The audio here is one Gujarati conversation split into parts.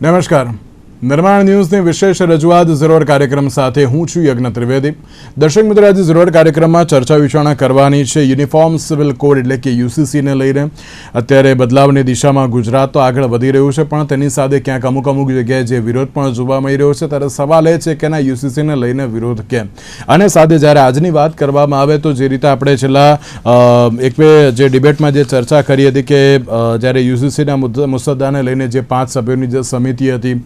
નમસ્કાર. નિર્માણ ન્યૂઝની વિશેષ રજૂઆત ઝરોડ કાર્યક્રમ સાથે હું છું યજ્ઞ ત્રિવેદી. દર્શક મિત્રો, આજે ઝરોડ કાર્યક્રમમાં ચર્ચા વિચારણા કરવાની છે યુનિફોર્મ સિવિલ કોડ એટલે કે યુસીસીને લઈને. અત્યારે બદલાવની દિશામાં ગુજરાત તો આગળ વધી રહ્યું છે, પણ તેની સાથે ક્યાંક અમુક જગ્યાએ જે વિરોધ પણ જોવા મળી રહ્યો છે. ત્યારે સવાલ એ છે કે ના યુસીસીને લઈને વિરોધ કેમ? અને સાથે જ્યારે આજની વાત કરવામાં આવે તો જે રીતે આપણે છેલ્લા એક બે જે ડિબેટમાં જે ચર્ચા કરી હતી કે જ્યારે યુસીસીના મુસદ્દાને લઈને જે 5 સભ્યોની જે સમિતિ હતી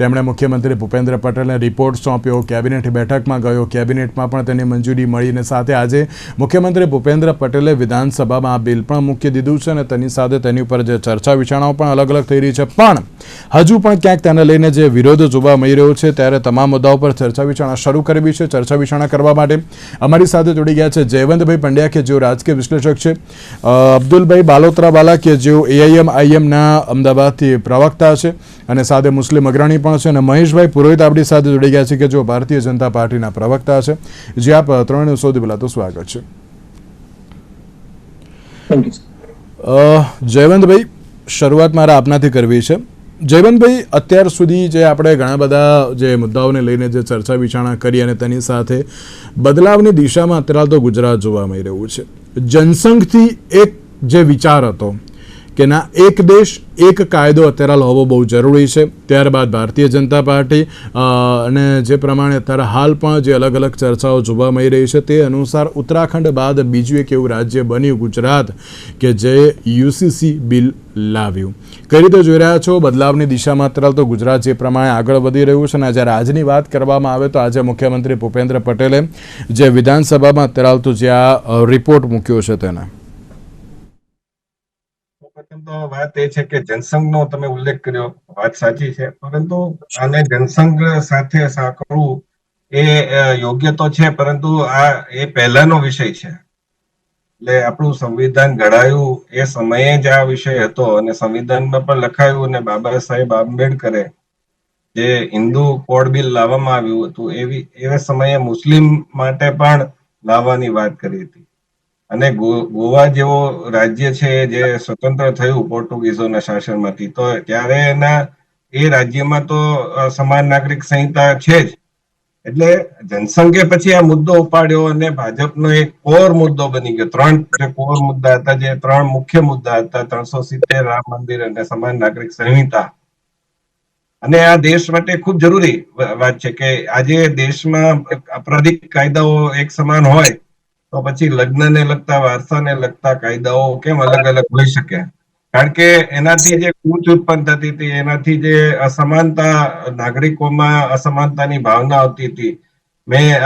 તેમણે મુખ્યમંત્રી ભૂપેન્દ્ર પટેલને રિપોર્ટ સોંપ્યો, કેબિનેટ બેઠકમાં ગયો, કેબિનેટમાં પણ તેની મંજૂરી મળીને સાથે આજે મુખ્યમંત્રી ભૂપેન્દ્ર પટેલે વિધાનસભામાં આ બિલ પણ મૂકી દીધું છે અને તેની સાથે તેની ઉપર જે ચર્ચા વિચારણાઓ પણ અલગ થઈ રહી છે. પણ હજુ પણ ક્યાંક તેને લઈને જે વિરોધ જોવા મળી રહ્યો છે, ત્યારે તમામ મુદ્દાઓ પર ચર્ચા વિચારણા શરૂ કરવી છે. ચર્ચા વિચારણા કરવા માટે અમારી સાથે જોડી ગયા છે જયવંતભાઈ પંડ્યા કે જેઓ રાજકીય વિશ્લેષક છે, અબ્દુલભાઈ બાલોત્રાવાલા કે જેઓ AIM-IM અમદાવાદથી પ્રવક્તા છે અને સાથે મુસ્લિમ અગ્રણી પણ છે, અને મહેશભાઈ પુરોહિત આપણી સાથે જોડી ગયા છે કે જો ભારતીય જનતા પાર્ટીના પ્રવક્તા છે. જે આપ ત્રણેયનું સૌથી પહેલા તો સ્વાગત છે. જયવંતભાઈ, શરૂઆત મારા આપનાથી કરવી છે. જયવંતભાઈ, અત્યાર સુધી જે આપણે ઘણા બધા જે મુદ્દાઓને લઈને જે ચર્ચા વિચારણા કરી અને તેની સાથે બદલાવની દિશામાં અત્યારે તો ગુજરાત જોવા મળી રહ્યું છે. જનસંઘથી એક જે વિચાર હતો કે ના એક દેશ એક કાયદો અત્યારે હોવો બહુ જરૂરી છે, ત્યારબાદ ભારતીય જનતા પાર્ટી અને જે પ્રમાણે અત્યારે હાલ પણ જે અલગ ચર્ચાઓ જોવા મળી રહી છે તે અનુસાર ઉત્તરાખંડ બાદ બીજું એક એવું રાજ્ય બન્યું ગુજરાત કે જે યુસીસી બિલ લાવ્યું. કઈ રીતે જોઈ રહ્યા છો બદલાવની દિશામાં અત્યારે તો ગુજરાત જે પ્રમાણે આગળ વધી રહ્યું છે? અને જ્યારે આજની વાત કરવામાં આવે તો આજે મુખ્યમંત્રી ભૂપેન્દ્ર પટેલે જે વિધાનસભામાં અત્યારે તો જે આ રિપોર્ટ મૂક્યો છે તેના તો વાત એ છે કે જનસંઘનો તમે ઉલ્લેખ કર્યો, વાત સાચી છે, પરંતુ આને જનસંઘ સાથે સાંકળવું એ યોગ્ય તો છે, પરંતુ આ એ પહેલાનો વિષય છે. એટલે આપણું સંવિધાન ઘડાયું એ સમયે જ આ વિષય હતો અને સંવિધાનમાં પણ લખાયું, અને બાબા સાહેબ આંબેડકરે જે હિન્દુ કોડ બિલ લાવવામાં આવ્યું હતું એવા સમયે મુસ્લિમ માટે પણ લાવવાની વાત કરી હતી. અને ગોવા જેવો રાજ્ય છે જે સ્વતંત્ર થયું પોર્ટુગીઝોના શાસનમાંથી, તો ત્યારે એ રાજ્યમાં તો સમાન નાગરિક સંહિતા છે જ. એટલે જનસંઘે પછી આ મુદ્દો ઉપાડ્યો અને ભાજપનો એક કોર મુદ્દો બની ગયો. 3 કોર મુદ્દા હતા, જે 3 મુખ્ય મુદ્દા હતા: 370, રામ મંદિર અને સમાન નાગરિક સંહિતા. અને આ દેશ માટે ખૂબ જરૂરી વાત છે કે આજે દેશમાં અપરાધિક કાયદાઓ એક સમાન હોય તો પછી લગ્નને લગતા, વારસાને લગતા કાયદાઓ કેમ અલગ હોઈ શકે? કારણ કે એનાથી જે કૂચ ઉત્પન્ન થતી હતી, એનાથી જે અસમાનતા, નાગરિકોમાં અસમાનતાની ભાવના આવતી હતી.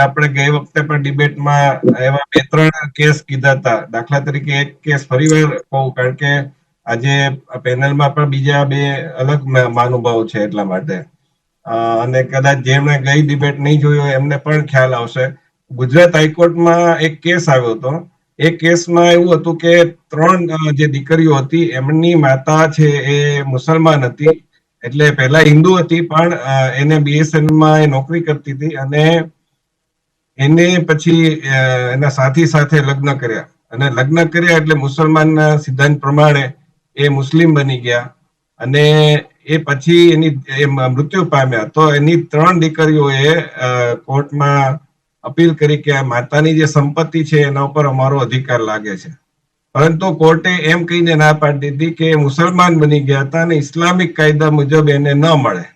આપણે ગઈ વખતે પણ ડિબેટમાં એવા 2-3 કેસ કીધા હતા. દાખલા તરીકે એક કેસ ફરીવાર કહું, કારણ કે આજે પેનલમાં પણ બીજા 2 અલગ મહાનુભાવો છે એટલા માટે, અને કદાચ જેમણે ગઈ ડિબેટ નહીં જોયો એમને પણ ખ્યાલ આવશે. ગુજરાત હાઈકોર્ટમાં એક કેસ આવ્યો હતો. એ કેસમાં એવું હતું કે 3 જે દીકરીઓ હતી એમની માતા છે એ મુસલમાન હતી, એટલે પહેલા હિન્દુ હતી પણ એને BSNL-માં એ નોકરી કરતી હતી અને એને પછી એના સાથી સાથે લગ્ન કર્યા, અને લગ્ન કર્યા એટલે મુસલમાનના સિદ્ધાંત પ્રમાણે એ મુસ્લિમ બની ગયા અને એ પછી એ મૃત્યુ પામ્યા. તો એની 3 દીકરીઓએ કોર્ટમાં અપીલ કરી કે આ માતાની જે સંપત્તિ છે એના ઉપર અમારો અધિકાર લાગે છે, પરંતુ કોર્ટે એમ કહીને ના પાડી દીધી કે મુસલમાન બની ગયા હતા અને ઇસ્લામિક કાયદા મુજબ એને ન મળે.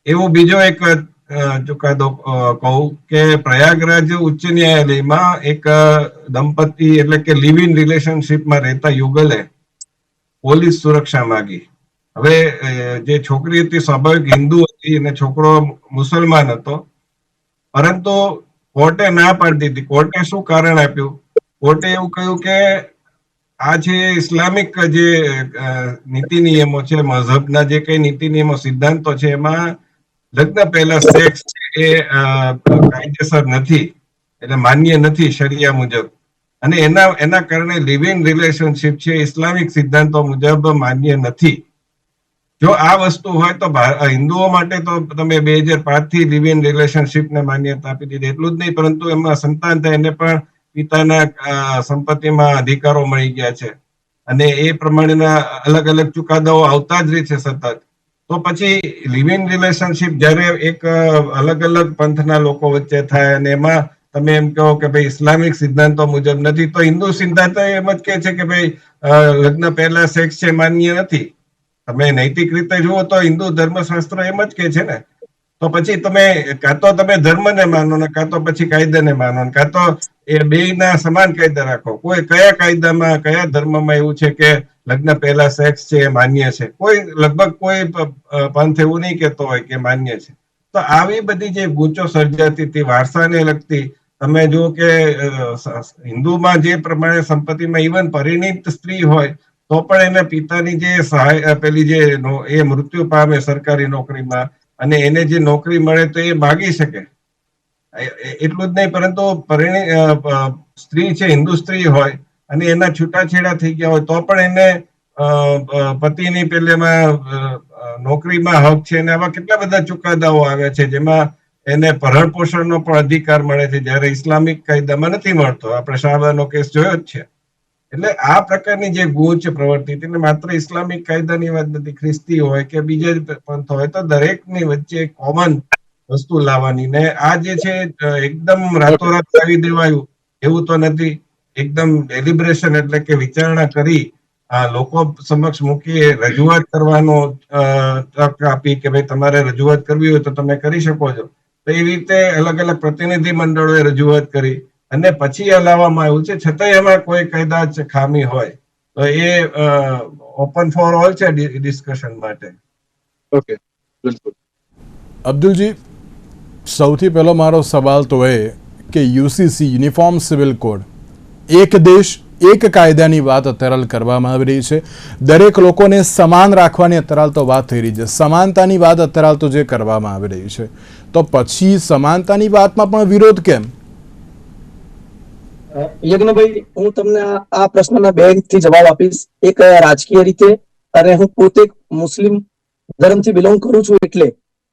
એવો બીજો એક ચુકાદો કહું કે પ્રયાગરાજ ઉચ્ચ ન્યાયાલયમાં એક દંપતી એટલે કે લિવ ઇન રિલેશનશીપમાં રહેતા યુગલે પોલીસ સુરક્ષા માંગી. હવે જે છોકરી હતી સ્વાભાવિક હિન્દુ હતી અને છોકરો મુસલમાન હતો, પરંતુ કોર્ટે ના પાડી દીધી. કોર્ટે શું કારણ આપ્યું? કોર્ટે એવું કહ્યું કે આ જે ઇસ્લામિક જે નીતિ નિયમો છે, મઝહબના જે કઈ નીતિ નિયમો, સિદ્ધાંતો છે, એમાં લગ્ન પહેલા સેક્સ એ કાયદેસર નથી, એટલે માન્ય નથી શરિયા મુજબ, અને એના કારણે લિવ ઇન રિલેશનશીપ છે ઇસ્લામિક સિદ્ધાંતો મુજબ માન્ય નથી. જો આ વસ્તુ હોય તો હિન્દુઓ માટે તો તમે 2005 થી લિવ ઇન રિલેશનશીપને માન્યતા આપી દીધી. એટલું જ નહીં, પરંતુ એમાં સંતાન થાય એને પણ પિતાના સંપત્તિમાં અધિકારો મળી ગયા છે, અને એ પ્રમાણેના અલગ ચુકાદાઓ આવતા જ રહે છે સતત. તો પછી લિવ ઇન રિલેશનશિપ જ્યારે એક અલગ અલગ પંથના લોકો વચ્ચે થાય અને એમાં તમે એમ કહો કે ભાઈ ઇસ્લામિક સિદ્ધાંતો મુજબ નથી, તો હિન્દુ સિદ્ધાંતો એમ જ કહે છે કે ભાઈ લગ્ન પહેલા સેક્સ છે માન્ય નથી. તમે નૈતિક રીતે જુઓ તો હિન્દુ ધર્મશાસ્ત્ર એમ જ કહે છે ને. તો પછી તમે કાં તો તમે ધર્મને માનો ને કાં તો પછી કાયદાને માનો, કાં તો એ બેયના સમાન કાયદા રાખો. કોઈ કયા કાયદામાં કયા ધર્મમાં એવું છે કે લગ્ન પહેલા સેક્સ છે એ માન્ય છે? કોઈ લગભગ કોઈ પંથ એવું નહીં કહેતો હોય કે માન્ય છે. તો આવી બધી જે ગૂંચો સર્જાતી હતી વારસાને લગતી, તમે જુઓ કે હિન્દુમાં જે પ્રમાણે સંપત્તિમાં ઇવન પરિણીત સ્ત્રી હોય તો પણ એને પિતાની જે સહાય પેલી જે એ મૃત્યુ પામે સરકારી નોકરીમાં અને એને જે નોકરી મળે તો એ માગી શકે. એટલું જ નહીં, પરંતુ સ્ત્રી છે, હિન્દુ સ્ત્રી હોય અને એના છૂટાછેડા થઈ ગયા હોય તો પણ એને પતિની પેલેમાં નોકરીમાં હક છે. અને આવા કેટલા બધા ચુકાદાઓ આવે છે જેમાં એને ભરણ પોષણનો પણ અધિકાર મળે છે, જ્યારે ઇસ્લામિક કાયદામાં નથી મળતો. આપણે શાહબાનો કેસ જોયો જ છે. એટલે આ પ્રકારની જે ગૂંચ પ્રવૃત્તિ હતી, માત્ર ઇસ્લામિક કાયદાની વાત નથી, ખ્રિસ્તી હોય કે બીજા પંથ હોય, તો દરેકની વચ્ચે કોમન વસ્તુ લાવવાની. ને આ જે છે એકદમ રાતોરાત લાવી દેવાયું એવું તો નથી. એકદમ ડેલિબ્રેશન એટલે કે વિચારણા કરી આ લોકો સમક્ષ મૂકી રજૂઆત કરવાનો તક આપી કે ભાઈ તમારે રજૂઆત કરવી હોય તો તમે કરી શકો છો. તો એવી રીતે અલગ અલગ પ્રતિનિધિ મંડળોએ રજૂઆત કરી અને પછી આ લાવવામાં આવ્યું છે. છતાંય એમાં કોઈ કદાચ ખામી હોય તો એ ઓપન ફોર ઓલ છે ડિસ્કશન માટે. ઓકે, બિલકુલ. અબ્દુલજી, સૌથી પહેલો મારો સવાલ તો એ કે યુસીસી યુનિફોર્મ સિવિલ કોડ, એક દેશ એક કાયદાની વાત અત્યારે કરવામાં આવી રહી છે. દરેક લોકોને સમાન રાખવાની અત્યારે તો વાત થઈ રહી છે. સમાનતાની વાત અત્યારે તો જે કરવામાં આવી રહી છે, તો પછી સમાનતાની વાતમાં પણ વિરોધ કેમ? યજ્ઞભાઈ, હું તમને આ પ્રશ્નના બે રીતથી જવાબ આપીશ. એક રાજકીય રીતે, અને હું પોતે મુસ્લિમ ધર્મથી બિલોંગ કરું છું એટલે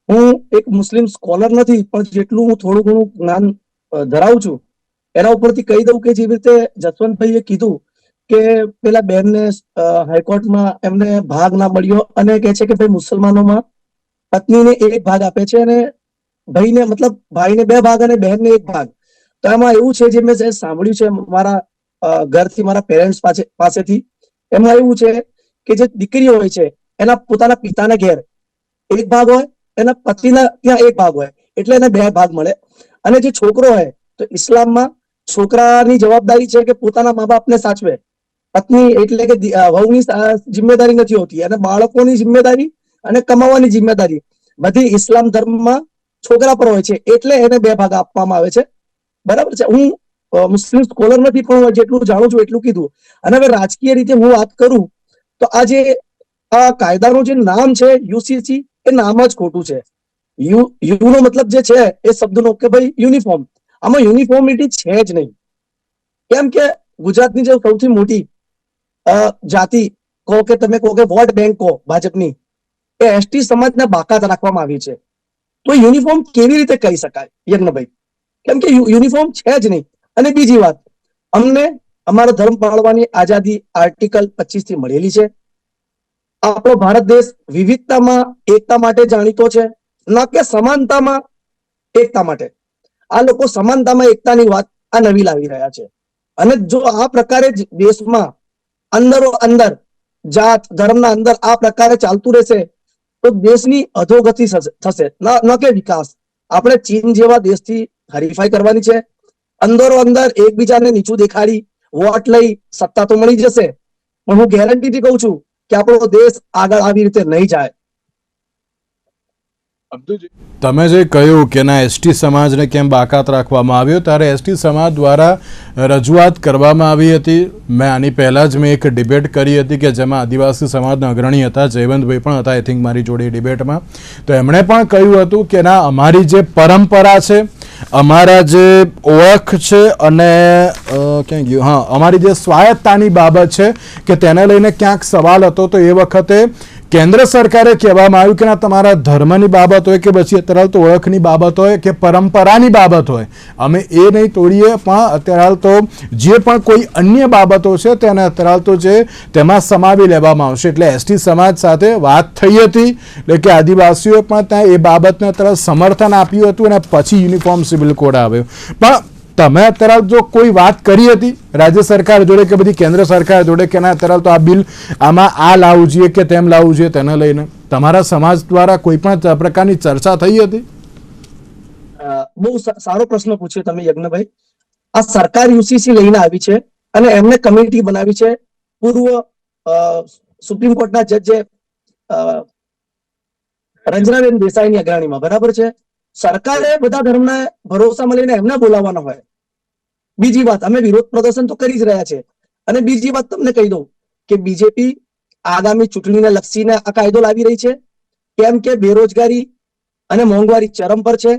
હું એક મુસ્લિમ સ્કોલર નથી, પણ જેટલું હું થોડું ઘણું જ્ઞાન ધરાવું છું એના ઉપરથી કહી દઉં કે જેવી રીતે જસવંતભાઈએ કીધું કે પેલા બેનને હાઈકોર્ટમાં એમને ભાગ ના મળ્યો અને કહે છે કે ભાઈ મુસલમાનોમાં પત્નીને એક ભાગ આપે છે અને ભાઈને મતલબ ભાઈને બે ભાગ અને બહેનને એક ભાગ. તો એમાં એવું છે, જે મેં સાંભળ્યું છે મારા ઘરથી, મારા પેરેન્ટ્સ પાસેથી, એમાં એવું છે કે જે દીકરીઓ હોય છે એના પોતાના પિતાના ઘેર એક ભાગ હોય, એના પતિના ત્યાં એક ભાગ હોય, એટલે એને બે ભાગ મળે. અને જે છોકરો હોય તો ઇસ્લામમાં છોકરાની જવાબદારી છે કે પોતાના મા બાપને સાચવે. પત્ની એટલે કે વહુની જિમ્મેદારી નથી હોતી, અને બાળકોની જિમ્મેદારી અને કમાવાની જિમ્મેદારી બધી ઇસ્લામ ધર્મમાં છોકરા પર હોય છે, એટલે એને બે ભાગ આપવામાં આવે છે. બરાબર છે. હું મુસ્લિમ સ્કોલર નથી, પણ હું જેટલું જાણું છું એટલું કીધું. અને હવે રાજકીય રીતે હું વાત કરું તો આ કાયદાનું જે નામ છે યુસીસી, એ નામ જ ખોટું છે. યુ નો મતલબ જે છે એ શબ્દનો કે ભાઈ યુનિફોર્મ, આમાં યુનિફોર્મિટી છે જ નહીં. કેમ કે ગુજરાતની જે સૌથી મોટી જાતિ કહો કે તમે કહો કે વોટ બેંક કહો ભાજપની, એ એસટી સમાજને બાકાત રાખવામાં આવી છે. તો યુનિફોર્મ કેવી રીતે કહી શકાય યજ્ઞભાઈ? કેમ કે યુનિફોર્મ છે જ નહીં. અને બીજી વાત, અમને અમારો ધર્મ પાળવાની આઝાદી આર્ટિકલ 25 થી મળેલી છે. આપણો ભારત દેશ વિવિધતામાં એકતા માટે જાણીતો છે, ન કે સમાનતામાં એકતા માટે. આ લોકો સમાનતામાં એકતાની વાત આ નવી લાવી રહ્યા છે. અને જો આ પ્રકારે દેશમાં અંદરો અંદર જાત ધર્મના અંદર આ પ્રકારે ચાલતું રહેશે તો દેશની અધોગતિ થશે, ન કે વિકાસ. આપણે ચીન જેવા દેશથી હરીફાઈ કરવાની છે. અંદરો અંદર એકબીજાને નીચું દેખાડી વોટ લઈ સત્તા તો મળી જશે, પણ હું ગેરંટીથી કહું છું કે આપણો દેશ આગળ આવી રીતે નહીં જાય. તમે જે કહ્યું કે ના એસટી સમાજને કેમ બાકાત રાખવામાં આવ્યો, ત્યારે એસટી સમાજ દ્વારા રજૂઆત કરવામાં આવી હતી. મેં આની પહેલાં જ મેં એક ડિબેટ કરી હતી કે જેમાં આદિવાસી સમાજના અગ્રણી હતા, જયવંતભાઈ પણ હતા આઈ થિંક મારી જોડે ડિબેટમાં. તો એમણે પણ કહ્યું હતું કે ના, અમારી જે પરંપરા છે, અમારા જે ઓળખ છે, અને ક્યાં ગયું, હા, અમારી જે સ્વાયત્તાની બાબત છે કે તેને લઈને ક્યાંક સવાલ હતો. તો એ વખતે કેન્દ્ર સરકારે કહેવામાં આવ્યું કે ના તમારા ધર્મની બાબત હોય કે પછી અત્યારે હાલ તો ઓળખની બાબત હોય કે પરંપરાની બાબત હોય, અમે એ નહીં તોડીએ, પણ અત્યારે હાલ તો જે પણ કોઈ અન્ય બાબતો છે તેને અત્યારે હાલ તો જે તેમાં સમાવી લેવામાં આવશે. એટલે એસટી સમાજ સાથે વાત થઈ હતી, એટલે કે આદિવાસીઓએ પણ ત્યાં એ બાબતને અત્યારે સમર્થન આપ્યું હતું અને પછી યુનિફોર્મ સિવિલ કોડ આવ્યો. પણ તમે અત્યારે જો કોઈ વાત કરી હતી રાજ્ય સરકાર જોડે કે બધી કેન્દ્ર સરકાર જોડે કે ના અત્યારે તો આ બિલ આમાં આ લાવવું જોઈએ કે તેમ લાવવું જોઈએ, તેને લઈને તમારા સમાજ દ્વારા કોઈ પણ પ્રકારની ચર્ચા થઈ હતી? બહુ સારો પ્રશ્ન પૂછ્યો તમે યજ્ઞભાઈ. આ સરકાર યુસીસી લઈને આવી છે અને એમને કમિટી બનાવી છે પૂર્વ સુપ્રીમ કોર્ટના જજ જે રંજનાબેન દેસાઈની અગ્રણીમાં, બરાબર છે. સરકારે બધા ધર્મને ભરોસામાં લઈને એમને બોલાવવાના હોય. બીજી વાત, અમે વિરોધ પ્રદર્શન તો કરી જ રહ્યા છે. અને બીજી વાત તમને કહી દઉં કે બીજેપી આગામી ચૂંટણીને લક્ષીને આ કાયદો લાવી રહી છે, કેમ કે બેરોજગારી અને મોંઘવારી ચરમ પર છે.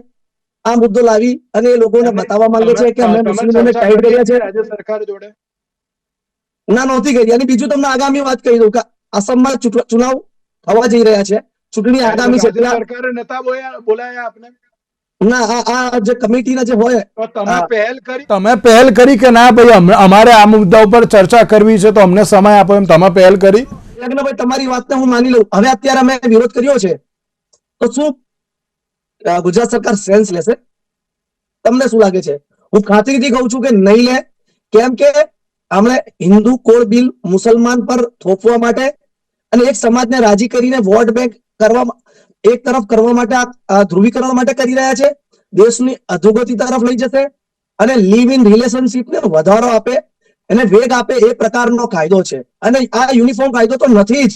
આ મુદ્દો લાવી અને એ લોકોને બતાવવા માંગે છે કે અમે મુસ્લિમોને ટાઈટ કર્યા છે. રાજ્ય સરકાર જોડે ના, નહોતી કરી. અને બીજું તમને આગામી વાત કહી દઉં કે આસામમાં ચુનાવ થવા જઈ રહ્યા છે, ચૂંટણી આગામી છે. રાજ્ય સરકારે નતા બોલાયા આપને? ના, આ જે કમિટીના જે હોય, તો તમે પહેલ કરી? તમે પહેલ કરી કે ના ભાઈ અમારે આ મુદ્દા ઉપર ચર્ચા કરવી છે તો અમને સમય આપો, એમ તમે પહેલ કરી? યજ્ઞભાઈ તમારી વાતને હું માની લઉં. હવે અત્યારે અમે વિરોધ કર્યો છે તો શું ગુજરાત સરકાર સેન્સ લેશે? તમને શું લાગે છે? હું ખાતરીથી કહું છું કે નહીં લે. કેમ કે આપણે હિન્દુ કોડ બિલ મુસલમાન પર થોપવા માટે અને એક સમાજને રાજી કરીને વોટ બેંક કરવા, એક તરફ કરવા માટે, આ ધ્રુવીકરણ માટે કરી રહ્યા છે. દેશની અધોગતિ તરફ લઈ જશે અને લીવ ઇન રિલેશનશીપને વધારો આપે એને વેગ આપે એ પ્રકારનો કાયદો છે. અને આ યુનિફોર્મ કાયદો તો નથી જ,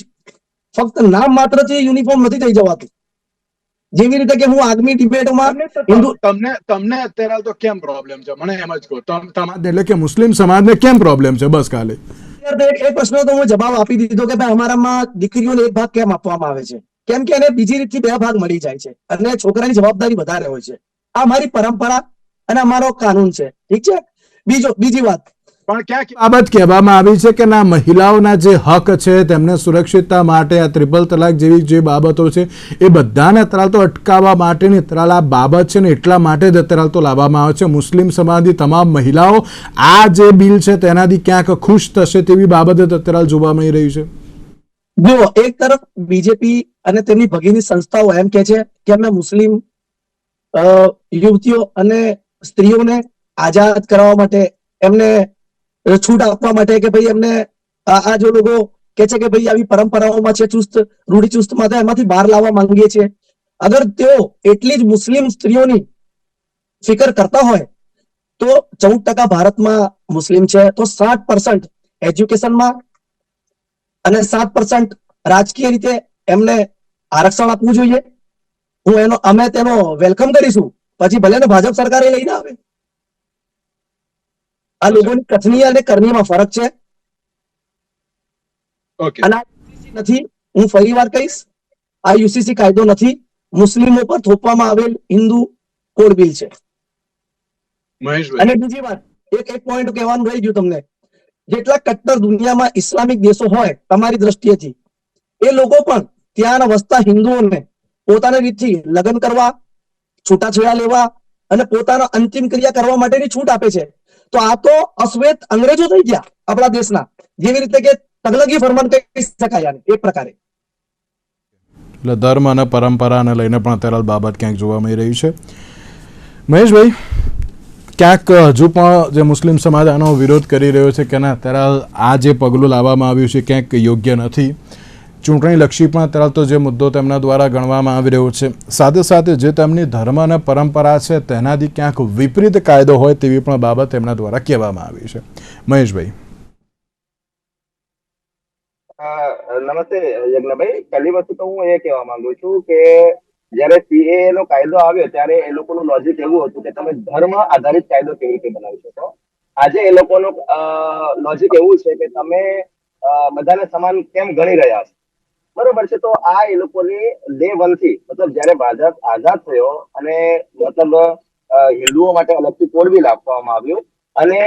ફક્ત નામ માત્રથી યુનિફોર્મ નથી થઈ જવાતું. જેવી રીતે કે હું આગામી ડિબેટમાં હિન્દુ તમને અત્યારે તો કેમ પ્રોબ્લેમ છે મને એમ જ કહો. એટલે કે મુસ્લિમ સમાજને કેમ પ્રોબ્લેમ છે? બસ ખાલી એક પ્રશ્ન તો હું જવાબ આપી દીધો કે ભાઈ અમારામાં દીકરીઓને એક ભાગ કેમ આપવામાં આવે છે? કેમ કે એને બીજી રીતથી બે ભાગ મળી જાય છે અને છોકરાની જવાબદારી વધારે હોય છે. આ મારી પરંપરા અને અમારો કાનૂન છે, ઠીક છે. બીજી વાત, પણ ક્યાં બાબત કહેવામાં આવી છે કે ના મહિલાઓના જે હક છે તેમને સુરક્ષિતતા માટે આ ટ્રિપલ તલાક જેવી જે બાબતો છે એ બધાને અત્યારે તો અટકાવવા માટેની અત્યારે આ બાબત છે ને એટલા માટે જ અત્યારે તો લાવવામાં આવે છે. મુસ્લિમ સમાજની તમામ મહિલાઓ આ જે બિલ છે તેનાથી ક્યાંક ખુશ થશે તેવી બાબત અત્યારે જોવા મળી રહી છે. જો એક તરફ બીજેપી અને તેમની ભગીની સંસ્થાઓ એમ કે છે કે અમે મુસ્લિમ યુવતીઓ અને સ્ત્રીઓને આઝાદ કરવા માટે, એમને છૂટ આપવા માટે કે ભાઈ એમને આ જો લોકો કે છે કે ભાઈ આવી પરંપરાઓમાં છે ચુસ્ત રૂઢિચુસ્ત માટે એમાંથી બહાર લાવવા માંગીએ છીએ. અગર તેઓ એટલી જ મુસ્લિમ સ્ત્રીઓની ફિકર કરતા હોય તો 14% ભારતમાં મુસ્લિમ છે, તો 60% એજ્યુકેશનમાં અને 7% રાજકીય રીતે એમને આરક્ષણ આપવું જોઈએ. અમે તેનો વેલકમ કરીશું. પછી ભલે ને ભાજપ સરકારે લઈને આવે. આ લોકોની કથની અને કરણીમાં ફરક છે. અને નથી, હું ફરી વાર કહીશ, આ યુસીસી કાયદો નથી, મુસ્લિમો પર થોપવામાં આવેલ હિન્દુ કોડ બિલ છે. અને બીજી વાત, એક પોઈન્ટ કહેવાનું રહી ગયું તમને. જેટલા કટ્ટર દુનિયામાં ઇસ્લામિક દેશો હોય તમારી દ્રષ્ટિએથી, એ લોકો પણ ત્યાંના વસતા હિન્દુઓને પોતાની રીતથી લગ્ન કરવા, છૂટાછેડા લેવા અને પોતાના અંતિમ ક્રિયા કરવા માટેની છૂટ આપે છે. તો આ તો અશ્વેત અંગ્રેજો થઈ ગયા આપણા દેશના, જેવી રીતે કે તગલગી ફરમાન કહી શકાય એક પ્રકારે. એટલે ધર્મ અને પરંપરાને લઈને પણ અત્યારે બાબત ક્યાંક જોવા મળી રહી છે. મહેશભાઈ, ક્યાંક હજુ પણ જે મુસ્લિમ સમાજ આનો વિરોધ કરી રહ્યો છે કે ના અત્યારે આ જે પગલું લાવવામાં આવ્યું છે ક્યાંક યોગ્ય નથી. ચૂંટણી લક્ષી પણ અત્યારે તો જે મુદ્દો તેમના દ્વારા ગણવામાં આવી રહ્યો છે, સાથે સાથે જે તેમની ધર્મ અને પરંપરા છે તેનાથી ક્યાંક વિપરીત કાયદો હોય તેવી પણ બાબત તેમના દ્વારા કહેવામાં આવી છે. મહેશભાઈ. નમસ્તે યજ્ઞભાઈ. પહેલી વસ્તુ તો હું એ કહેવા માંગુ છું કે જયારે સીએએ નો કાયદો આવ્યો ત્યારે એ લોકોનું લોજિક એવું હતું કે તમે ધર્મ આધારિત કાયદો કેવી રીતે બનાવી શકો. આજે એ લોકોનું લોજિક એવું છે કે તમે બધાને સમાન કેમ ગણી રહ્યા છો, બરોબર છે. તો આ એ લોકોની ડે 1 થી, મતલબ જયારે ભાજપ આઝાદ થયો અને મતલબ હિન્દુઓ માટે અલગથી કોડ બિલ આપવામાં આવ્યું અને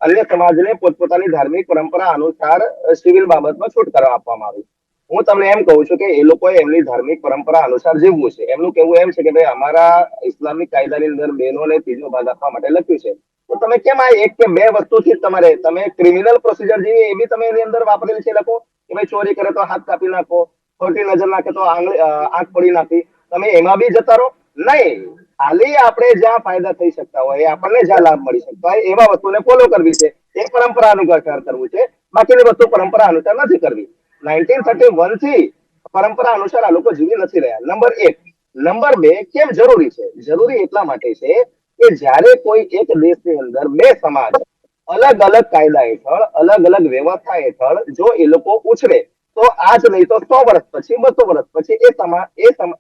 અન્ય સમાજને પોતપોતાની ધાર્મિક પરંપરા અનુસાર સિવિલ બાબતમાં છૂટ કરવા આપવામાં આવી. હું તમને એમ કહું છું કે એ લોકોએ એમની ધાર્મિક પરંપરા અનુસાર જીવવું છે. એમનું કહેવું એમ છે કે ભાઈ અમારા ઇસ્લામિક કાયદાની અંદર બહેનોને ત્રીજો ભાગ આપવા માટે લખ્યું છે. તો તમે કેમ આ એક કે બે વસ્તુથી તમે ક્રિમિનલ પ્રોસિજર જેવી એ બી તમે એની અંદર વાપરેલી છે લખો કે ભાઈ ચોરી કરે તો હાથ કાપી નાખો, ખોટી નજર નાખે તો આંખ ફોડી નાખી, તમે એમાં બી જતા રહો? નહીં, ખાલી આપણે જ્યાં ફાયદા થઈ શકતા હોય, આપણને જ્યાં લાભ મળી શકતા હોય એવા વસ્તુને ફોલો કરવી છે, એ પરંપરા અનુસાર કરવું છે. બાકીની વસ્તુ પરંપરા અનુસાર નથી કરવી. 1931 થી પરંપરા અનુસાર આ લોકો જીવી નથી રહ્યા. નંબર 1. નંબર 2, કેમ જરૂરી છે? જરૂરી એટલા માટે છે કે જ્યારે કોઈ એક દેશની અંદર બે સમાજ અલગ અલગ કાયદા હેઠળ, અલગ અલગ વ્યવસ્થા હેઠળ જો એ લોકો ઉછરે તો આજ નહીં તો 100 વર્ષ પછી, 200 વર્ષ પછી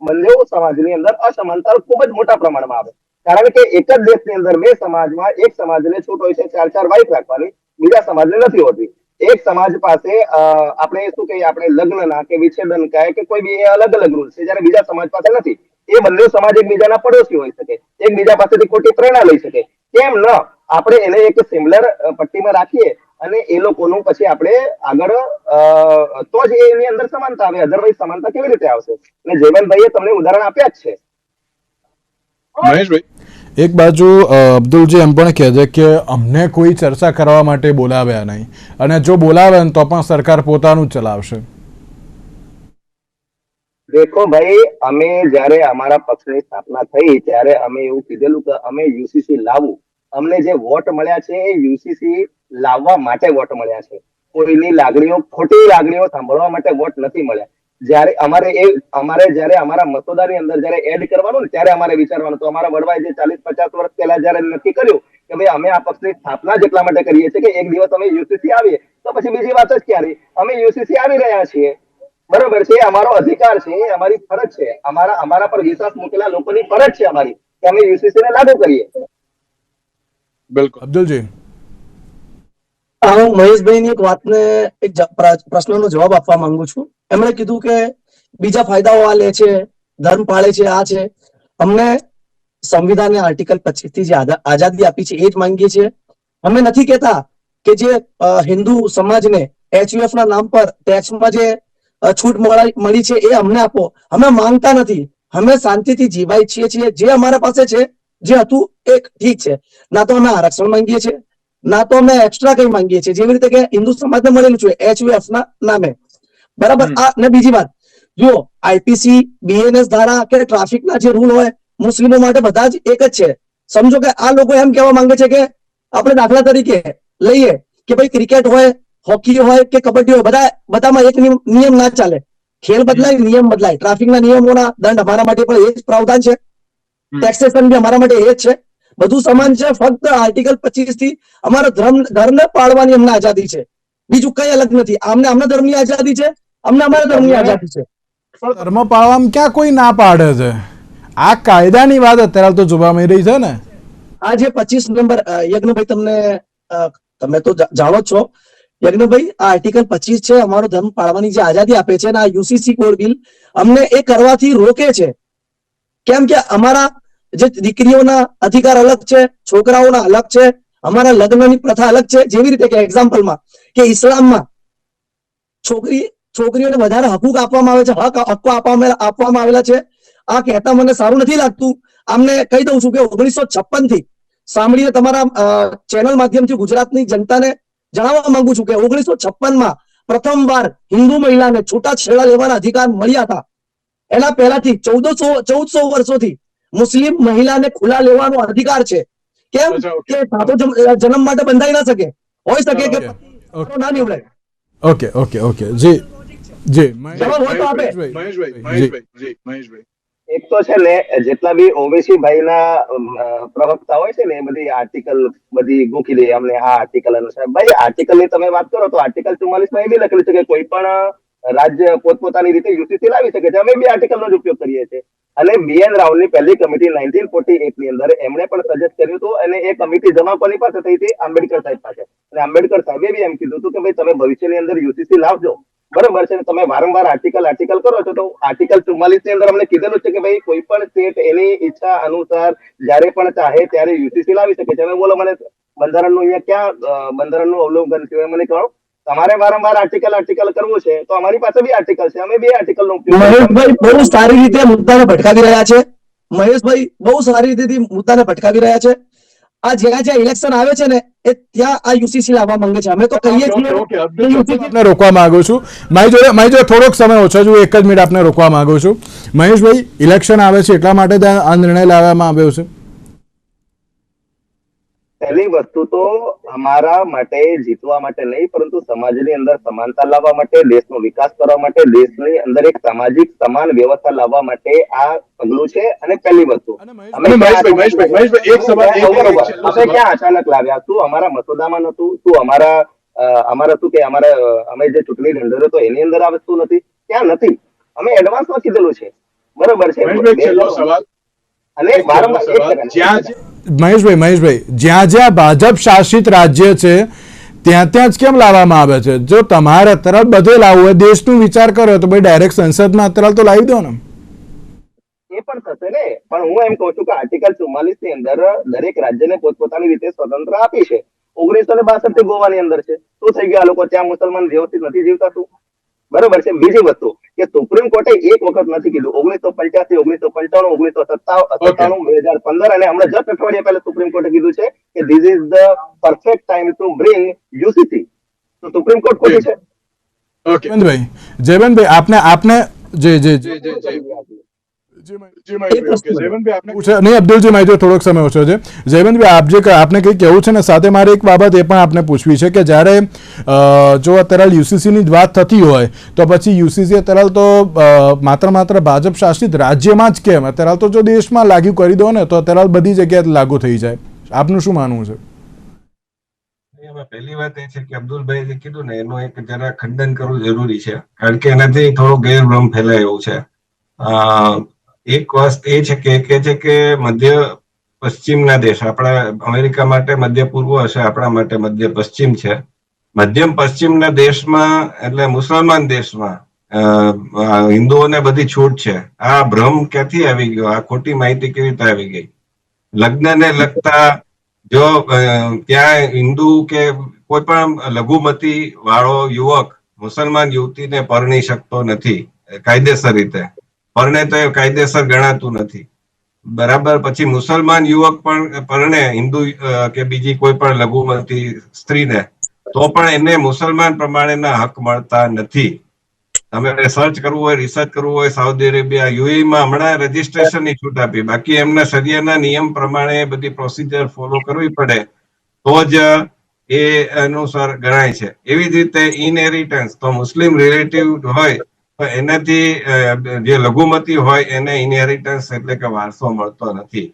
બંને સમાજની અંદર અસમાનતા ખૂબ જ મોટા પ્રમાણમાં આવે. કારણ કે એક જ દેશની અંદર બે સમાજમાં એક સમાજને છૂટ હોય છે 4 વાઇફ રાખવાની, બીજા સમાજને નથી હોતી. એક સમાજ પાસે આપણે શું કહીએ, આપણે લગ્નના કે વિચ્છેદન કે કોઈ બી અલગ અલગ રૂલ છે, જ્યારે બીજા સમાજ પાસે નથી. એ બંને સમાજ એકબીજાના પડોશી હોઈ શકે, એકબીજા પાસેથી ખોટી પ્રેરણા લઈ શકે. કેમ ન આપણે એને એક સિમિલર પટ્ટીમાં રાખીએ અને એ લોકોનું પછી આપણે આગળ તો જ એની અંદર સમાનતા આવે. અધરવાઇઝ સમાનતા કેવી રીતે આવશે? અને જયવંતભાઈએ તમને ઉદાહરણ આપ્યા જ છે. મહેશભાઈ, એક બાજુ અબ્દુલજી એમ પણ કહે છે કે અમને કોઈ ચર્ચા કરવા માટે બોલાવ્યા નહીં, અને જો બોલાવે ને તો પણ સરકાર પોતાનું જ ચલાવશે. દેખો ભાઈ, અમે જ્યારે અમારા પક્ષની સ્થાપના થઈ ત્યારે અમે એવું કીધેલું કે અમે યુસીસી લાવવું. અમને જે વોટ મળ્યા છે એ યુસીસી લાવવા માટે વોટ મળ્યા છે. કોઈની લાગણીઓ, ખોટી લાગણીઓ સાંભળવા માટે વોટ નથી મળ્યા. જ્યારે જ્યારે અમારા મસોદાની અંદર જ્યારે એડ કરવાનું ને ત્યારે અમારે વિચારવાનું. તો અમારા વડવાએ જે 40-50 વર્ષ પહેલા જ્યારે નક્કી કર્યું કે ભાઈ અમે આ પક્ષની સ્થાપના જ એટલા માટે કરીએ છીએ કે એક દિવસ અમે યુસીસી આવીએ તો પછી બીજી વાત જ ક્યારે. અમે યુસીસી આવી રહ્યા છીએ, બરોબર છે, અમારો અધિકાર છે, અમારી ફરજ છે, અમારા પર વિશ્વાસ મૂકેલા લોકોની ફરજ છે અમારી કે અમે યુસીસી ને લાગુ કરીએ. બિલકુલ. અબ્દુલજી, હું મહેશભાઈની એક વાતને પ્રશ્નનો જવાબ આપવા માંગુ છું. એમણે કીધું કે બીજા ફાયદાઓ આ લે છે, ધર્મ પાળે છે, આ છે. અમને સંવિધાને આર્ટિકલ 25 થી જે આઝાદી આપી છે એ જ માંગીએ છીએ. અમે નથી કહેતા કે જે હિન્દુ સમાજને HUF ના નામ પર ટેક્સમાં જે છૂટ મળી છે એ અમને આપો. અમે માંગતા નથી, અમે શાંતિથી જીવાય છીએ. જે અમારા પાસે છે, જે હતું એ ઠીક છે. ના તો અમે આરક્ષણ માંગીએ છીએ, ના તો અમે એક્સ્ટ્રા કઈ માંગીએ છીએ, જેવી રીતે કે હિન્દુ સમાજને મળેલું છે HUF ના નામે, બરાબર. આ ને બીજી વાત, જો IPC, BNS ધારા કે ટ્રાફિકના જે રૂલ હોય મુસ્લિમો માટે બધા જ એક જ છે. સમજો કે આ લોકો એમ કહેવા માંગે છે કે આપણે દાખલા તરીકે લઈએ કે ભાઈ ક્રિકેટ હોય, હોકી હોય કે કબડ્ડી હોય, બધામાં એક નિયમ ના ચાલે. ખેલ બદલાય, નિયમ બદલાય. ટ્રાફિકના નિયમોના દંડ અમારા માટે પણ એ જ પ્રાવધાન છે, ટેક્સેશન બી અમારા માટે એ જ છે. બધું સમાન છે. ફક્ત આર્ટિકલ 25 થી અમારા ધર્મને પાળવાની અમને આઝાદી છે, બીજું કઈ અલગ નથી. આમના ધર્મની આઝાદી છે, અમને અમારા ધર્મની આઝાદી છે. ધર્મ પાળવામાં ક્યાં કોઈ ના પાડે છે? આ કાયદાની વાત અત્યારે તો જોવા મળી રહી છે ને. આ જે 25 નવેમ્બર, યજ્ઞભાઈ તમે તો જાણો જ છો યજ્ઞભાઈ, આ આર્ટિકલ 25 છે, અમારો ધર્મ પાળવાની જે આઝાદી આપે છે, અને આ યુસીસી કોડ બિલ અમને એ કરવાથી રોકે છે. કેમ કે અમારા જે દીકરીઓના અધિકાર અલગ છે, છોકરાઓના અલગ છે, અમારા લગ્નની પ્રથા અલગ છે. જેવી રીતે કે એક્ઝામ્પલમાં કે ઇસ્લામમાં છોકરીઓને વધારે હકૂક આપવામાં આવે છે, હક્કો આપવામાં આવેલા છે. આ કહેતા મને સારું નથી લાગતું. આમને કહી દઉં છું કે 1956 થી સાંભળીને તમારા ચેનલ માધ્યમથી ગુજરાતની જનતાને જણાવવા માંગુ છું કે 1956માં પ્રથમવાર હિન્દુ મહિલાને છૂટાછેડા લેવાના અધિકાર મળ્યા હતા. એના પહેલાથી 1400 વર્ષોથી મુસ્લિમ મહિલાને ખુલ્લા લેવાનો અધિકાર છે. કેમ કે સાતો જન્મ માટે બંધાઈ ના શકે, હોઈ શકે કે ના નીવડે. ઓકે જી જી મહેશભાઈ, એક તો છે ને જેટલા બી ઓવેસી ભાઈના પ્રવક્તા હોય છે ને એ બધી આર્ટિકલ બધી ગોખી દે અમને આ આર્ટિકલ અનુસાર. ભાઈ આર્ટિકલ ની તમે વાત કરો તો આર્ટિકલ 44 એ બી લખેલું છે કે કોઈ પણ રાજ્ય પોતપોતાની રીતે યુસીસી લાવી શકે છે. અમે બી આર્ટિકલ નો જ ઉપયોગ કરીએ છીએ. અને BN રાવની પહેલી કમિટી 1948 ની અંદર એમણે પણ સજેસ્ટ કર્યું હતું, અને એ કમિટી જમા કોની પાસે થઈ હતી? આંબેડકર સાહેબ પાસે. અને આંબેડકર સાહેબે બી એમ કીધું હતું કે ભાઈ તમે ભવિષ્યની અંદર યુસીસી લાવજો, બરોબર છે. તમે વારંવાર આર્ટિકલ કરો છો, તો આર્ટિકલ 44 ની અંદર અમને કીધેલું છે કે ભાઈ કોઈ પણ સ્ટેટ એની ઈચ્છા અનુસાર જ્યારે પણ ચાહે ત્યારે યુસીસી લાવી શકે છે. હવે બોલો મને બંધારણનું અહીંયા ક્યાં બંધારણનું અવલોકન છે મને કહો. તમારે વારંવાર આર્ટિકલ કરવું છે તો અમારી પાસે બી આર્ટિકલ છે, અમે બે આર્ટિકલ નો ઉપયોગ મહેશભાઈ બહુ સારી રીતે મુદ્દાને ભટકાવી રહ્યા છે. મહેશભાઈ બહુ સારી રીતે મુદ્દાને ભટકાવી રહ્યા છે. આ જ્યાં જ્યાં ઇલેક્શન આવે છે ને એ ત્યાં આ યુસીસી લાવવા માંગે છે. અમે તો કહીએ છીએ ઓકે, કે અબ્દુલ, UCC આપને રોકવા માંગુ છું. મારી જોડે થોડોક સમય ઓછો છે, હું એક જ મિનિટ આપને રોકવા માંગુ છું. મહેશભાઈ, ઇલેક્શન આવે છે એટલા માટે ત્યાં આ નિર્ણય લાવવામાં આવ્યો છે. પહેલી વસ્તુ તો અમારા માટે જીતવા માટે નહીં, પરંતુ સમાજની અંદર સમાનતા લાવવા માટે, દેશનો વિકાસ કરવા માટે, દેશની અંદર એક સામાજિક સમાન વ્યવસ્થા લાવવા માટે આ પગલું છે. અને પહેલી વસ્તુ અને મહેશભાઈ, એક સવાલ, આપણે ક્યાં અચાનક લાવ્યા? શું અમારા મસૂદામાં નતું? શું અમારા શું કે અમે જે ચૂંટણી ઢંઢેરો હતો એની અંદર આ વસ્તુ નથી? ક્યાં નથી? અમે એડવાન્સમાં કીધેલું છે, બરોબર છે. છેલ્લો સવાલ. અને વારંવાર એક સેકન્ડ. મહેશભાઈ, જ્યાં જ્યાં ભાજપ શાસિત રાજ્ય છે ત્યાં ત્યાં જ કેમ લાવવામાં આવે છે? જો તમારે અત્યારે બધે લાવવું હોય, દેશનું વિચાર કરો તો ભાઈ ડાયરેક્ટ સંસદમાં અત્યારે તો લાવી દો ને. એ પણ થશે ને, પણ હું એમ કહું છું કે આર્ટિકલ 44 ની અંદર દરેક રાજ્યને પોતપોતાની રીતે સ્વતંત્ર આપી છે. 1962 થી ગોવાની અંદર છે. શું થઈ ગયું? આ લોકો ત્યાં મુસલમાન વ્યવસ્થિત નથી જીવતા? બરોબર છે. બીજી વસ્તુ કે સુપ્રીમ કોર્ટે એક વખત નથી કીધું. 1985, 1995, 1997, 2015 અને હમણાં જસ્ટ અઠવાડિયા પહેલા સુપ્રીમ કોર્ટે કીધું છે કે this is the perfect time to bring UCC. તો સુપ્રીમ કોર્ટ ખોટી છે? ઓકે, જયવંતભાઈ, આપને નહીં અબ્દુલજી, મારી જો થોડોક સમય ઓછો છે. જયવંતભાઈ, આપને કંઈક કહેવું છે ને, સાથે મારે એક બાબત એ પણ આપને પૂછવી છે કે જ્યારે જો અત્યારે યુસીસીની જ વાત થતી હોય તો પછી યુસીસી અત્યારે તો માત્ર ભાજપ શાસિત રાજ્યમાં જ કેમ? અત્યારે તો જો દેશમાં લાગુ કરી દો ને તો અત્યારે બધી જગ્યાએ લાગુ થઈ જાય. આપનું શું માનવું છે? પહેલી વાત એ છે કે અબ્દુલભાઈ જે કીધું ને એનું એક જરા ખંડન કરવું જરૂરી છે, કારણ કે એનાથી થોડો ગેરભ્રમ ફેલાય એવું છે. એક વસ્તુ એ છે કે મધ્ય પશ્ચિમના દેશ, આપણા અમેરિકા માટે મધ્ય પૂર્વ હશે, આપણા માટે મધ્ય પશ્ચિમ છે. મધ્યમ પશ્ચિમના દેશમાં એટલે મુસલમાન દેશમાં હિન્દુઓને બધી છૂટ છે. આ ભ્રમ ક્યાંથી આવી ગયો? આ ખોટી માહિતી કેવી રીતે આવી ગઈ? લગ્નને લગતા જો ત્યાં હિન્દુ કે કોઈ પણ લઘુમતી વાળો યુવક મુસલમાન યુવતીને પરણી શકતો નથી કાયદેસર રીતે. પરણે તો એ કાયદેસર ગણાતું નથી, બરાબર. પછી મુસલમાન યુવક પણ પરણે હિન્દુ કે બીજી કોઈ પણ લઘુમતી સ્ત્રીને, તો પણ એને મુસલમાન પ્રમાણેના હક મળતા નથી. તમે સર્ચ કરવું હોય, રિસર્ચ કરવું હોય, સાઉદી અરેબિયા, યુએઈમાં હમણાં રજીસ્ટ્રેશનની છૂટ આપી. બાકી એમના શરિયાના નિયમ પ્રમાણે બધી પ્રોસિજર ફોલો કરવી પડે તો જ એ અનુસાર ગણાય છે. એવી જ રીતે ઇનહેરિટન્સ, તો મુસ્લિમ રિલેટિવ હોય તો એનાથી જે લઘુમતી હોય એને ઇનહેરિટન્સ એટલે કે વારસો મળતો નથી,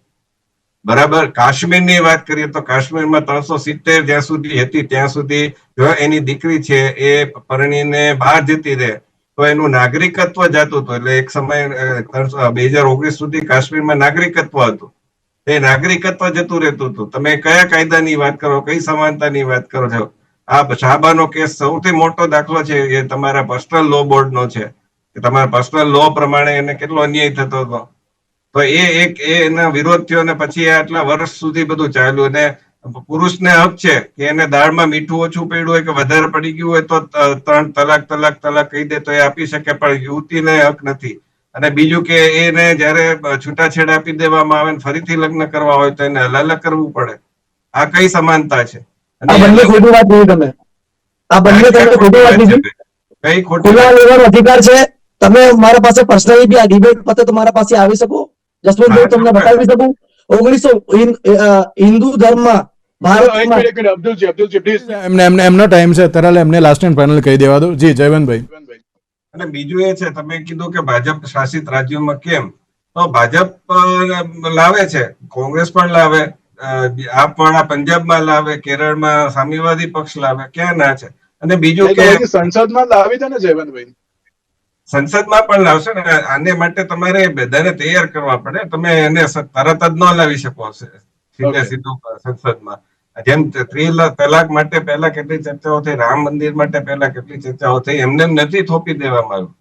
બરાબર. કાશ્મીરની વાત કરીએ તો કાશ્મીરમાં 370 જ્યાં સુધી હતી ત્યાં સુધી જો એની દીકરી છે એ પરણીને બહાર જતી રહે તો એનું નાગરિકત્વ જતું હતું. એટલે એક સમય 2019 સુધી કાશ્મીરમાં નાગરિકત્વ હતું, એ નાગરિકત્વ જતું રહેતું હતું. તમે કયા કાયદાની વાત કરો, કઈ સમાનતાની વાત કરો છો? આ શાહબાનો કેસ સૌથી મોટો દાખલો છે એ તમારા પર્સનલ લો બોર્ડનો છે કે તમારા પર્સનલ લો પ્રમાણે એને કેટલો અન્યાય થતો હતો. તો એના વિરોધ થયો અને પછી આટલા વર્ષ સુધી બધું ચાલ્યું. અને પુરુષને હક છે કે એને દાળમાં મીઠું ઓછું પડ્યું હોય કે વધારે પડી ગયું હોય તો 3 તલાક કહી દે તો એ આપી શકે, પણ યુવતીને હક નથી. અને બીજું કે એને જયારે છૂટાછેડા આપી દેવામાં આવે ને ફરીથી લગ્ન કરવા હોય તો એને હલાલા કરવું પડે. આ કઈ સમાનતા છે? આ બંને ખોટી વાત નહીં. તમે આ બંને તમે ખોટી વાત નહીં. કઈ ખોટી ખુલ્લા લેવાનો અધિકાર છે. તમે મારા પાસે પર્સનલી બી આ ડિબેટ પતે તો મારા પાસે આવી શકો. જસવંતભાઈ તમને બતાવી શકું 1900 હિન્દુ ધર્મમાં ભારતમાં અબ્દુલજી પ્લીઝ. એમનો ટાઈમ છે અત્યારે, એમને લાસ્ટ ટાઈમ પેનલ કહી દેવા દો. જી જયવંતભાઈ. અને બીજું એ છે, તમે કીધું કે ભાજપ શાસિત રાજ્યોમાં કેમ, તો ભાજપ લાવે છે, કોંગ્રેસ પણ લાવે, આપ પણ પંજાબમાં લાવે, કેરળમાં સામ્યવાદી પક્ષ લાવે, ક્યાં ના છે? અને બીજું કે સંસદમાં લાવી દે ને જયવંતભાઈ, સંસદમાં પણ લાવશે ને. આને માટે તમારે બધાને તૈયાર કરવા પડે. તમે એને તરત જ ન લાવી શકો સીધું સંસદમાં. જેમ 3 તલાક માટે પહેલા કેટલી ચર્ચાઓ થઈ, રામ મંદિર માટે પહેલા કેટલી ચર્ચાઓ થઈ, એમને નથી થોપી દેવામાં આવ્યું.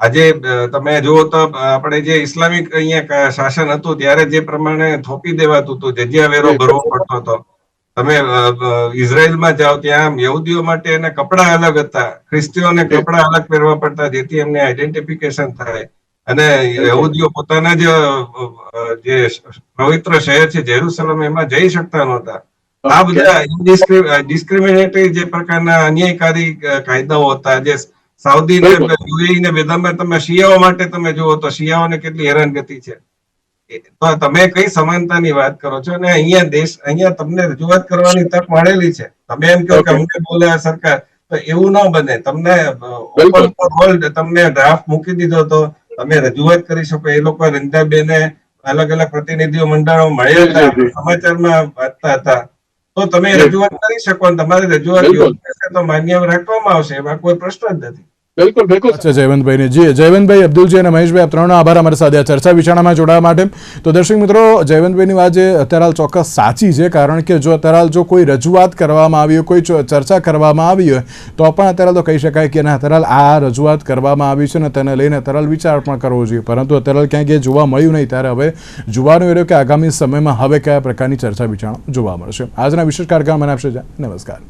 આજે તમે જુઓ તો આપણે જે ઇસ્લામિક અહીંયા શાસન હતું ત્યારે જે પ્રમાણે થોપી દેવાતું હતું, જજિયા વેરો ભરવો પડતો હતો. તમે ઇઝરાયલમાં જાઓ ત્યાં યહૂદીઓ માટે એના કપડા અલગ હતા, ખ્રિસ્તીઓને કપડા અલગ પહેરવા પડતા જેથી એમને આઈડેન્ટિફિકેશન થાય. અને યહૂદીઓ પોતાના જે પવિત્ર શહેર છે જેરુસલમ એમાં જઈ શકતા નહોતા. આ બધા ડિસ્ક્રિમિનેટરી જે પ્રકારના અન્યાયકારી કાયદાઓ હતા, જે સાઉદી ને યુએઈ ને બધામાં તમે શિયાઓ માટે તમે જુઓ તો શિયાઓને કેટલી હેરાનગતિ છે. તો તમે કઈ સમાનતાની વાત કરો છો? અને અહીંયા તમને રજૂઆત કરવાની તક મળેલી છે, તમે એમ કહો કે અમને બોલે સરકાર, તો એવું ના બને. તમને ઓપન ફોર હોલ્ડ તમને ડ્રાફ્ટ મૂકી દીધો તો તમે રજૂઆત કરી શકો. એ લોકો રંજાબેને અલગ અલગ પ્રતિનિધિઓ મંડળો મળ્યા હતા, સમાચારમાં વાંચતા હતા, તો તમે રજૂઆત કરી શકો. તમારી રજૂઆત યોગ્ય છે તો માન્ય રાખવામાં આવશે, એમાં કોઈ પ્રશ્ન જ નથી. બિલકુલ બિલકુલ. અચ્છા, જયવંતભાઈને જી, જયવંતભાઈ, અબ્દુલજી અને મહેશભાઈ, આપ ત્રણનો આભાર અમારી સાથે આ ચર્ચા વિચારણામાં જોડાવા માટે. તો દર્શક મિત્રો, જયવંતભાઈની વાત જે અત્યારે હાલ ચોક્કસ સાચી છે, કારણ કે જો અત્યારે હાલ જો કોઈ રજૂઆત કરવામાં આવી હોય, કોઈ ચર્ચા કરવામાં આવી હોય, તો પણ અત્યારે તો કહી શકાય કે ના, અત્યારે આ રજૂઆત કરવામાં આવી છે ને તેને લઈને અત્યારે વિચાર પણ કરવો જોઈએ. પરંતુ અત્યારે ક્યાંક એ જોવા મળ્યું નહીં, ત્યારે હવે જોવાનું એ રહ્યું કે આગામી સમયમાં હવે કયા પ્રકારની ચર્ચા વિચારણા જોવા મળશે. આજના વિશેષ કાર્યક્રમ મને આપશે. નમસ્કાર.